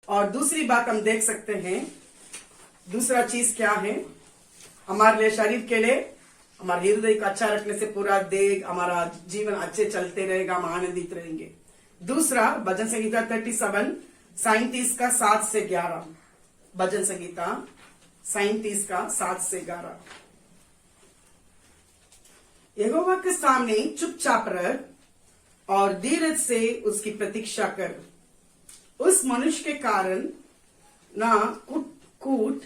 और दूसरी बात हम देख सकते हैं, दूसरा चीज क्या है, हमारे लिए शरीर के लिए हमारे हृदय को अच्छा रखने से पूरा देह हमारा जीवन अच्छे चलते रहेगा, हम आनंदित रहेंगे। दूसरा भजन संगीता 37 का 7 से 11, भजन संगीता 37 का 7 से 11। यहोवा के सामने चुपचाप रह और धीरज से उसकी प्रतीक्षा कर। उस मनुष्य के कारण ना कूट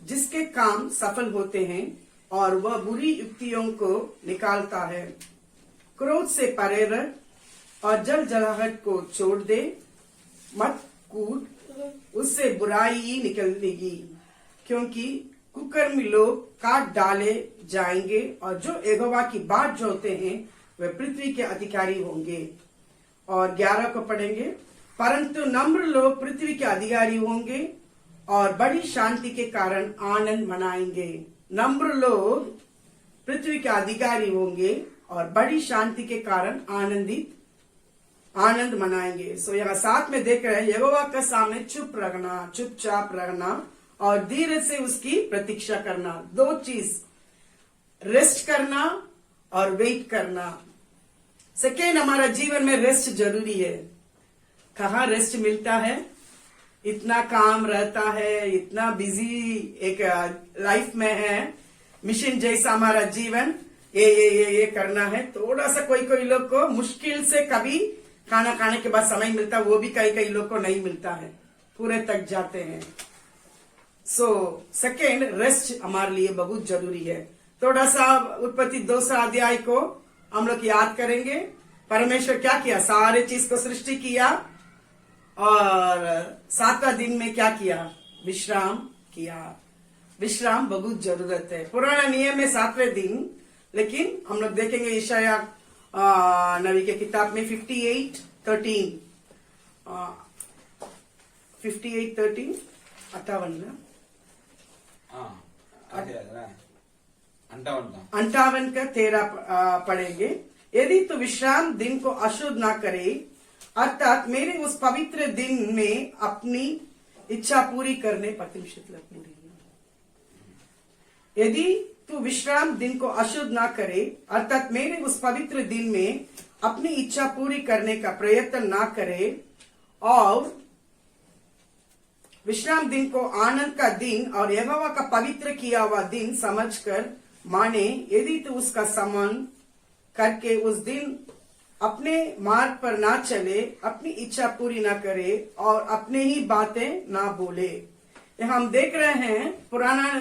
जिसके काम सफल होते हैं और वह बुरी युक्तियों को निकालता है। क्रोध से परे रह और जल जलाहट को छोड़ दे, मत कूट, उससे बुराई ही निकलेगी, क्योंकि कुकर्मी लोग काट डाले जाएंगे और जो यहोवा की बाट जोते हैं वे पृथ्वी के अधिकारी होंगे। और 11 को पढ़ेंगे, परंतु नम्र लोग पृथ्वी के अधिकारी होंगे और बड़ी शांति के कारण आनंद मनाएंगे। नम्र लोग पृथ्वी के अधिकारी होंगे और बड़ी शांति के कारण आनंद मनाएंगे। सो यहाँ 7 में देख रहे हैं, यहोवा के सामने चुपचाप रहना और धीरज से उसकी प्रतीक्षा करना। 2 चीज, रेस्ट करना और वेट करना। सेकेंड, हमारा जीवन में रेस्ट जरूरी है। कहाँ रेस्ट मिलता है? इतना काम रहता है, इतना बिजी एक लाइफ में है, मिशन जैसा हमारा जीवन, ये करना है। थोड़ा सा कोई लोग को मुश्किल से कभी खाना खाने के बाद समय मिलता है, वो भी कई लोग को नहीं मिलता है, पूरे तक जाते हैं। सो सेकेंड, रेस्ट हमारे लिए बहुत जरूरी है। थोड़ा सा उत्पत्ति 2 अध्याय को हम लोग याद करेंगे। परमेश्वर क्या किया? सारे चीज को सृष्टि किया और 7वां दिन में क्या किया? विश्राम किया। विश्राम बहुत जरूरत है। पुराना नियम में 7वें दिन, लेकिन हम लोग देखेंगे यशाया नबी के किताब में 58:13 58:13 58 का 13 पढ़ेंगे। यदि तो विश्राम दिन को अशुद्ध ना करे, अर्थात मेरे उस पवित्र दिन में अपनी इच्छा पूरी करने, यदि तू विश्राम दिन को अशुद्ध ना करे, अर्थात मेरे उस पवित्र दिन में अपनी इच्छा पूरी करने का प्रयत्न ना करे और विश्राम दिन को आनंद का दिन और यहोवा का पवित्र किया हुआ दिन समझकर माने, यदि तू उसका सम्मान करके उस दिन अपने मार्ग पर ना चले, अपनी इच्छा पूरी ना करे और अपने ही बातें ना बोले। हम देख रहे हैं पुराना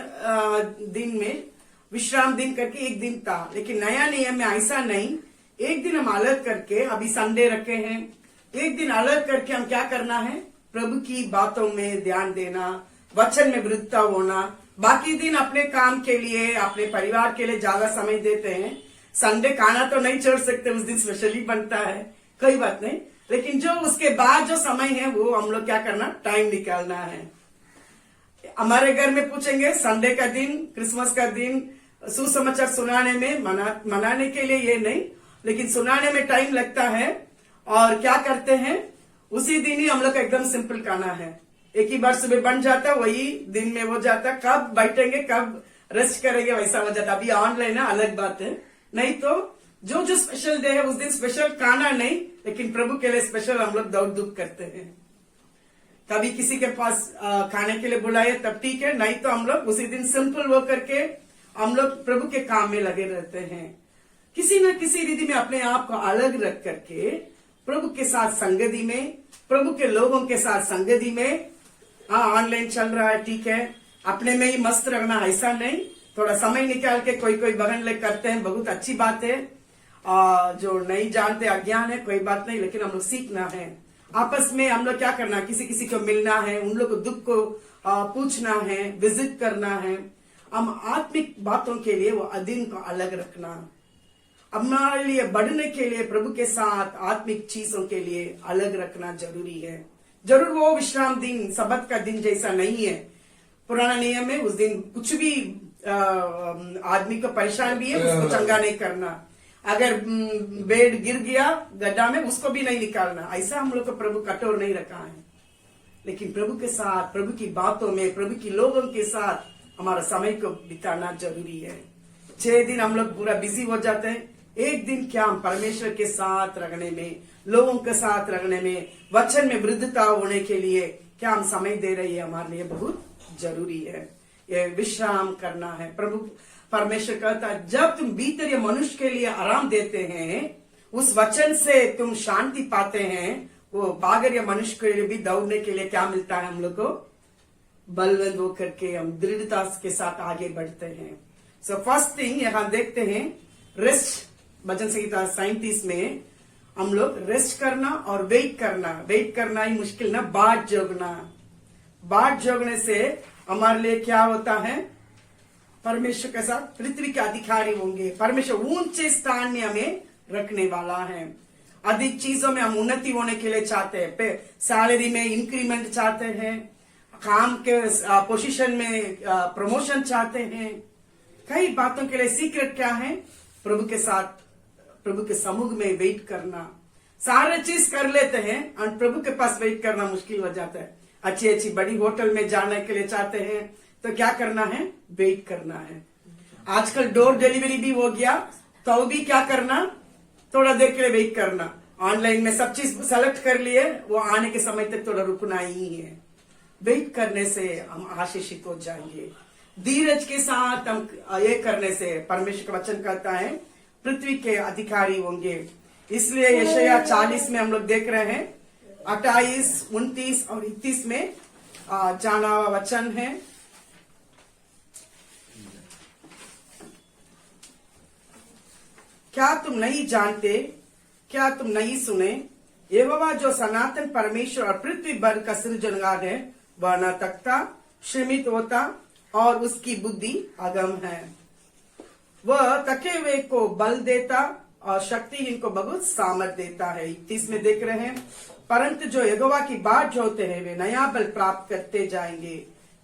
दिन में विश्राम दिन करके एक दिन था, लेकिन नया नियम में ऐसा नहीं। एक दिन हम अलग करके, अभी संडे रखे हैं, एक दिन अलग करके हम क्या करना है? प्रभु की बातों में ध्यान देना, वचन में वृद्धता होना। बाकी दिन अपने काम के लिए, अपने परिवार के लिए ज्यादा समय देते हैं। संडे खाना तो नहीं छोड़ सकते, उस दिन स्पेशली बनता है, कोई बात नहीं, लेकिन जो उसके बाद जो समय है वो हम लोग क्या करना? टाइम निकालना है। हमारे घर में पूछेंगे, संडे का दिन, क्रिसमस का दिन सुसमाचार सुनाने में, मनाने के लिए ये नहीं, लेकिन सुनाने में टाइम लगता है। और क्या करते हैं? उसी दिन ही हम लोग का एकदम सिंपल खाना है, एक ही बार सुबह बन जाता, वही दिन में हो जाता। कब बैठेंगे, कब रेस्ट करेंगे, वैसा हो जाता। अभी ऑनलाइन है, अलग बात है। नहीं तो जो स्पेशल डे है उस दिन स्पेशल खाना नहीं, लेकिन प्रभु के लिए स्पेशल हम लोग दौड़ धूप करते हैं। कभी किसी के पास खाने के लिए बुलाए तब ठीक है, नहीं तो हम लोग उसी दिन सिंपल वो करके हम लोग प्रभु के काम में लगे रहते हैं। किसी न किसी रीति में अपने आप को अलग रख करके प्रभु के साथ संगति में, प्रभु के लोगों के साथ संगति में। हाँ, ऑनलाइन चल रहा है, ठीक है, अपने में ही मस्त रहना ऐसा नहीं, थोड़ा समय निकाल के कोई बहन लोग करते हैं, बहुत अच्छी बात है। जो नहीं जानते, अज्ञान है, कोई बात नहीं, लेकिन हम लोग सीखना है। आपस में हम लोग क्या करना, किसी को मिलना है, उन लोग को दुख को पूछना है, विजिट करना है। हम आत्मिक बातों के लिए वो दिन को अलग रखना, हमारे लिए बढ़ने के लिए प्रभु के साथ आत्मिक चीजों के लिए अलग रखना जरूरी है। जरूर वो विश्राम दिन सबत का दिन जैसा नहीं है। पुराना नियम में उस दिन कुछ भी आदमी को परेशान भी है, उसको चंगा नहीं करना। अगर बेड गिर गया गड्ढा में, उसको भी नहीं निकालना। ऐसा हम लोग को प्रभु कठोर नहीं रखा है, लेकिन प्रभु के साथ, प्रभु की बातों में, प्रभु की लोगों के साथ हमारा समय को बिताना जरूरी है। 6 दिन हम लोग पूरा बिजी हो जाते हैं, एक दिन क्या हम परमेश्वर के साथ रहने में, लोगों के साथ रहने में, वचन में वृद्धता होने के लिए क्या हम समय दे रहे हैं, हमारे लिए बहुत जरूरी है। ये विश्राम करना है। प्रभु परमेश्वर कहता है, जब तुम भीतर मनुष्य के लिए आराम देते हैं, उस वचन से तुम शांति पाते हैं, वो बागर मनुष्य के लिए भी दौड़ने के लिए क्या मिलता है, हम लोग को बलवंत होकर के हम दृढ़ता के साथ आगे बढ़ते हैं। सो फर्स्ट थिंग यहां देखते हैं, रेस्ट। भजन संहिता 37 में हम लोग रेस्ट करना और वेट करना ही मुश्किल ना, बाट जोगने से हमारे लिए क्या होता है, परमेश्वर के साथ पृथ्वी के अधिकारी होंगे। परमेश्वर ऊंचे स्थान में हमें रखने वाला है। अधिक चीजों में हम उन्नति होने के लिए चाहते हैं, सैलरी में इंक्रीमेंट चाहते हैं, काम के पोजीशन में प्रमोशन चाहते हैं। कई बातों के लिए सीक्रेट क्या है, प्रभु के साथ, प्रभु के समूह में वेट करना। सारे चीज कर लेते हैं और प्रभु के पास वेट करना मुश्किल हो जाता है। अच्छी बड़ी होटल में जाने के लिए चाहते हैं तो क्या करना है, वेट करना है। आजकल डोर डिलीवरी भी हो गया, तो भी क्या करना, थोड़ा देर के लिए वेट करना। ऑनलाइन में सब चीज सेलेक्ट कर लिए, वो आने के समय तक थोड़ा रुकना ही है। वेट करने से हम आशीषित हो जाएंगे। धीरज के साथ हम ये करने से परमेश्वर का वचन कहता है पृथ्वी के अधिकारी होंगे। इसलिए यशायाह 40 में हम लोग देख रहे हैं, 28, 29 और 31 में जाना हुआ वचन है। क्या तुम नहीं जानते, क्या तुम नहीं सुने, यहोवा जो सनातन परमेश्वर और पृथ्वी भर का सृजनहार है, वह न थकता, श्रमित होता और उसकी बुद्धि अगम है। वह थके हुए को बल देता और शक्तिहीन को बहुत सामर्थ देता है। 31 में देख रहे हैं, परंतु जो यहोवा की बाट जोते हैं वे नया बल प्राप्त करते जाएंगे।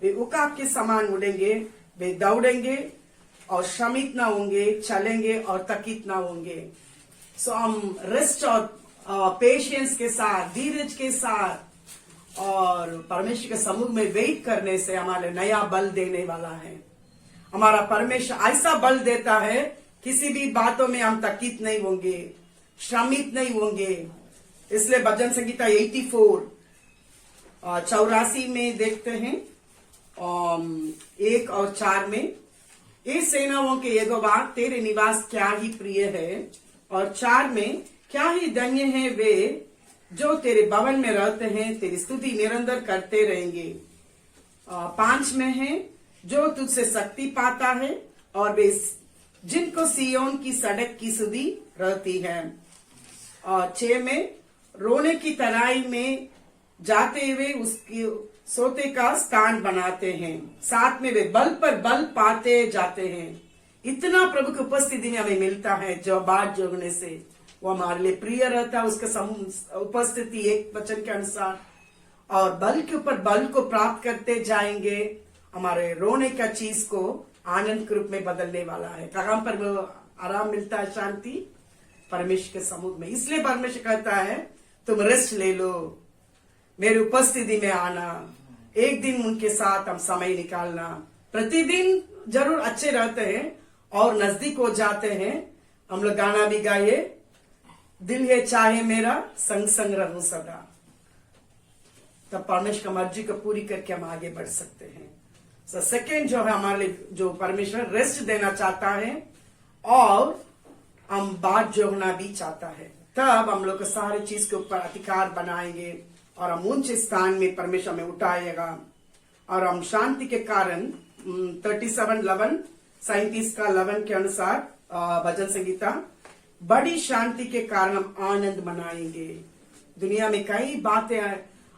वे उकाब के समान उड़ेंगे, वे दौड़ेंगे और श्रमित ना होंगे, चलेंगे और थकित ना होंगे। सो हम रेस्ट और पेशेंस के साथ, धीरज के साथ और परमेश्वर के समूह में वेट करने से हमारे नया बल देने वाला है। हमारा परमेश्वर ऐसा बल देता है, किसी भी बातों में हम थकित नहीं होंगे, श्रमित नहीं होंगे। इसलिए भजन संहिता 84 84 में देखते हैं 1 और 4 में, ये सेनाओं के यहोवा तेरे निवास क्या ही प्रिय है, और 4 में क्या ही धन्य है वे जो तेरे भवन में रहते हैं, तेरी स्तुति निरंतर करते रहेंगे। 5 में है जो तुझसे शक्ति पाता है और वे जिनको सियोन की सड़क की सुधि रहती है। और 6 में रोने की तराई में जाते हुए उसकी सोते का स्थान बनाते हैं। 7 में वे बल पर बल पाते जाते हैं। इतना प्रभु की उपस्थिति में हमें मिलता है, जो बाट जोगने से वो हमारे लिए प्रिय रहता है, उसका उपस्थिति एक वचन के अनुसार। और बल के ऊपर बल को प्राप्त करते जाएंगे, हमारे रोने का चीज को आनंद के रूप में बदलने वाला है। कहां पर वो आराम मिलता है, शांति, परमेश्वर के समूह में। इसलिए परमेश्वर कहता है तुम रेस्ट ले लो, मेरी उपस्थिति में आना, एक दिन उनके साथ हम समय निकालना। प्रतिदिन जरूर अच्छे रहते हैं और नजदीक हो जाते हैं। हम लोग गाना भी गाइए, दिल है चाहे मेरा संग संग रहूं सदा। तब परमेश्वर की मर्जी को पूरी करके हम आगे बढ़ सकते हैं। सेकेंड जो है हमारे लिए, जो परमेश्वर रेस्ट देना चाहता है और हम बाट जोगना भी चाहता है, तब हम लोग सारे चीज के ऊपर अधिकार बनाएंगे और हम ऊंचे स्थान में परमेश्वर में उठाएगा। और हम शांति के कारण 37:11 37 का 11 के अनुसार भजन संगीता, बड़ी शांति के कारण हम आनंद मनाएंगे। दुनिया में कई बातें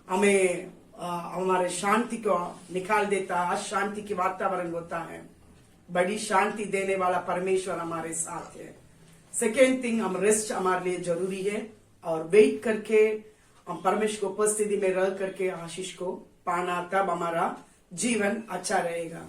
हमें हमारे शांति को निकाल देता है, अशांति की वातावरण होता है। बड़ी शांति देने वाला परमेश्वर हमारे साथ है। सेकेंड थिंग, हम रेस्ट हमारे लिए जरूरी है और वेट करके हम परमेश्वर को उपस्थिति में रह करके आशीष को पाना, तब हमारा जीवन अच्छा रहेगा।